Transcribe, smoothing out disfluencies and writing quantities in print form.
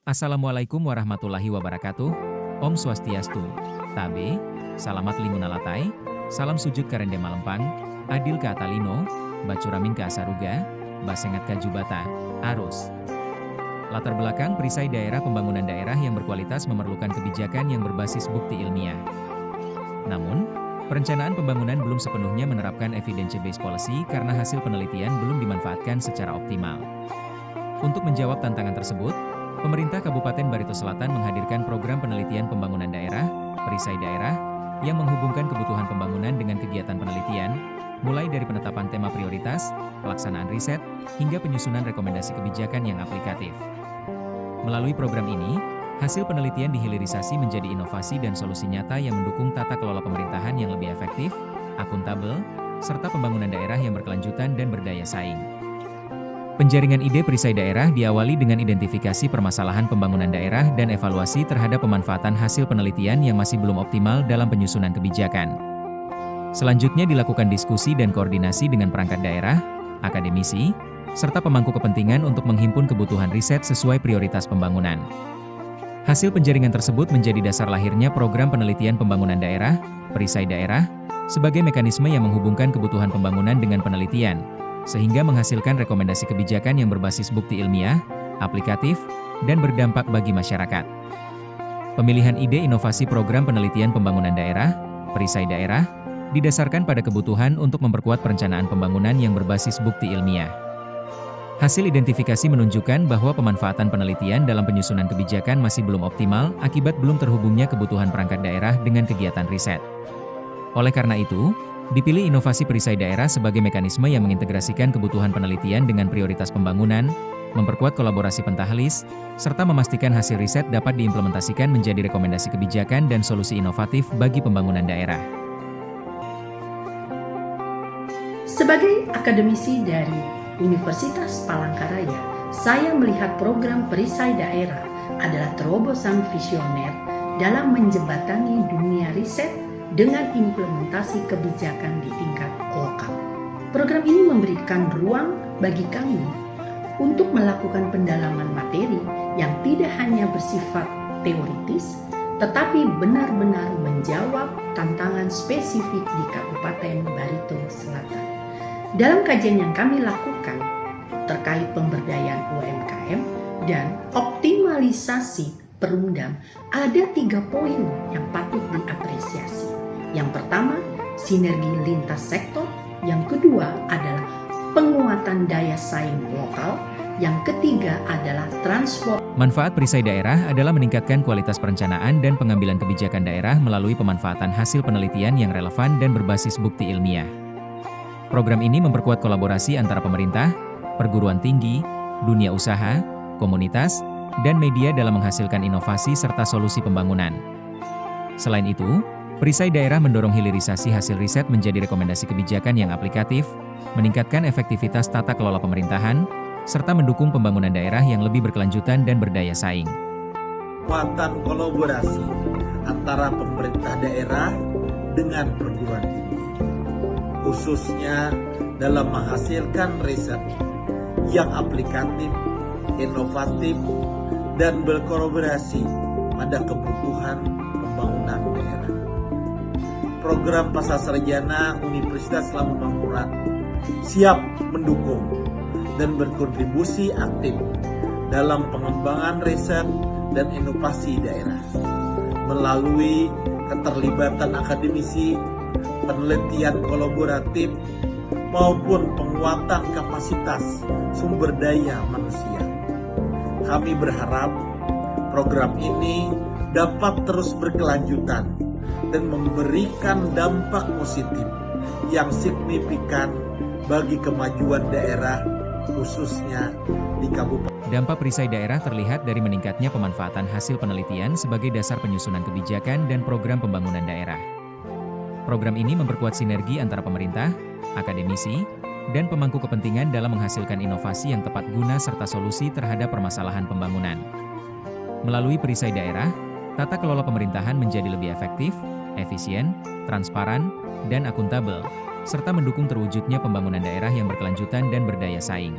Assalamualaikum warahmatullahi wabarakatuh. Om Swastiastu. Tabe, salamat lingunalatai, salam sujud karende malempang, adil ka atalino, bacuramin ka asaruga, basengat ka jubata, arus. Latar belakang perisai daerah pembangunan daerah yang berkualitas memerlukan kebijakan yang berbasis bukti ilmiah. Namun, perencanaan pembangunan belum sepenuhnya menerapkan evidence-based policy karena hasil penelitian belum dimanfaatkan secara optimal. Untuk menjawab tantangan tersebut, pemerintah Kabupaten Barito Selatan menghadirkan program penelitian pembangunan daerah, perisai daerah, yang menghubungkan kebutuhan pembangunan dengan kegiatan penelitian, mulai dari penetapan tema prioritas, pelaksanaan riset, hingga penyusunan rekomendasi kebijakan yang aplikatif. Melalui program ini, hasil penelitian dihilirisasi menjadi inovasi dan solusi nyata yang mendukung tata kelola pemerintahan yang lebih efektif, akuntabel, serta pembangunan daerah yang berkelanjutan dan berdaya saing. Penjaringan ide perisai daerah diawali dengan identifikasi permasalahan pembangunan daerah dan evaluasi terhadap pemanfaatan hasil penelitian yang masih belum optimal dalam penyusunan kebijakan. Selanjutnya dilakukan diskusi dan koordinasi dengan perangkat daerah, akademisi, serta pemangku kepentingan untuk menghimpun kebutuhan riset sesuai prioritas pembangunan. Hasil penjaringan tersebut menjadi dasar lahirnya program penelitian pembangunan daerah, perisai daerah, sebagai mekanisme yang menghubungkan kebutuhan pembangunan dengan penelitian, sehingga menghasilkan rekomendasi kebijakan yang berbasis bukti ilmiah, aplikatif, dan berdampak bagi masyarakat. Pemilihan ide inovasi program penelitian pembangunan daerah, perisai daerah, didasarkan pada kebutuhan untuk memperkuat perencanaan pembangunan yang berbasis bukti ilmiah. Hasil identifikasi menunjukkan bahwa pemanfaatan penelitian dalam penyusunan kebijakan masih belum optimal akibat belum terhubungnya kebutuhan perangkat daerah dengan kegiatan riset. Oleh karena itu, dipilih inovasi perisai daerah sebagai mekanisme yang mengintegrasikan kebutuhan penelitian dengan prioritas pembangunan, memperkuat kolaborasi pentahlis, serta memastikan hasil riset dapat diimplementasikan menjadi rekomendasi kebijakan dan solusi inovatif bagi pembangunan daerah. Sebagai akademisi dari Universitas Palangkaraya, saya melihat program perisai daerah adalah terobosan visioner dalam menjembatani dunia riset dengan implementasi kebijakan di tingkat lokal. Program ini memberikan ruang bagi kami untuk melakukan pendalaman materi yang tidak hanya bersifat teoritis, tetapi benar-benar menjawab tantangan spesifik di Kabupaten Barito Selatan. Dalam kajian yang kami lakukan terkait pemberdayaan UMKM dan optimalisasi perumdam, ada 3 poin yang patut diapresiasi. Yang pertama, sinergi lintas sektor. Yang kedua adalah penguatan daya saing lokal. Yang ketiga adalah transport. Manfaat perisai daerah adalah meningkatkan kualitas perencanaan dan pengambilan kebijakan daerah melalui pemanfaatan hasil penelitian yang relevan dan berbasis bukti ilmiah. Program ini memperkuat kolaborasi antara pemerintah, perguruan tinggi, dunia usaha, komunitas, dan media dalam menghasilkan inovasi serta solusi pembangunan. Selain itu, perisai daerah mendorong hilirisasi hasil riset menjadi rekomendasi kebijakan yang aplikatif, meningkatkan efektivitas tata kelola pemerintahan, serta mendukung pembangunan daerah yang lebih berkelanjutan dan berdaya saing. Kekuatan kolaborasi antara pemerintah daerah dengan perguruan tinggi, khususnya dalam menghasilkan riset yang aplikatif, inovatif, dan berkolaborasi pada kebutuhan pembangunan daerah. Program Pasca Sarjana Universitas Lampung Mangkurat siap mendukung dan berkontribusi aktif dalam pengembangan riset dan inovasi daerah melalui keterlibatan akademisi, penelitian kolaboratif, maupun penguatan kapasitas sumber daya manusia. Kami berharap program ini dapat terus berkelanjutan dan memberikan dampak positif yang signifikan bagi kemajuan daerah, khususnya di Kabupaten. Dampak perisai daerah terlihat dari meningkatnya pemanfaatan hasil penelitian sebagai dasar penyusunan kebijakan dan program pembangunan daerah. Program ini memperkuat sinergi antara pemerintah, akademisi, dan pemangku kepentingan dalam menghasilkan inovasi yang tepat guna serta solusi terhadap permasalahan pembangunan. Melalui perisai daerah, tata kelola pemerintahan menjadi lebih efektif, efisien, transparan, dan akuntabel, serta mendukung terwujudnya pembangunan daerah yang berkelanjutan dan berdaya saing.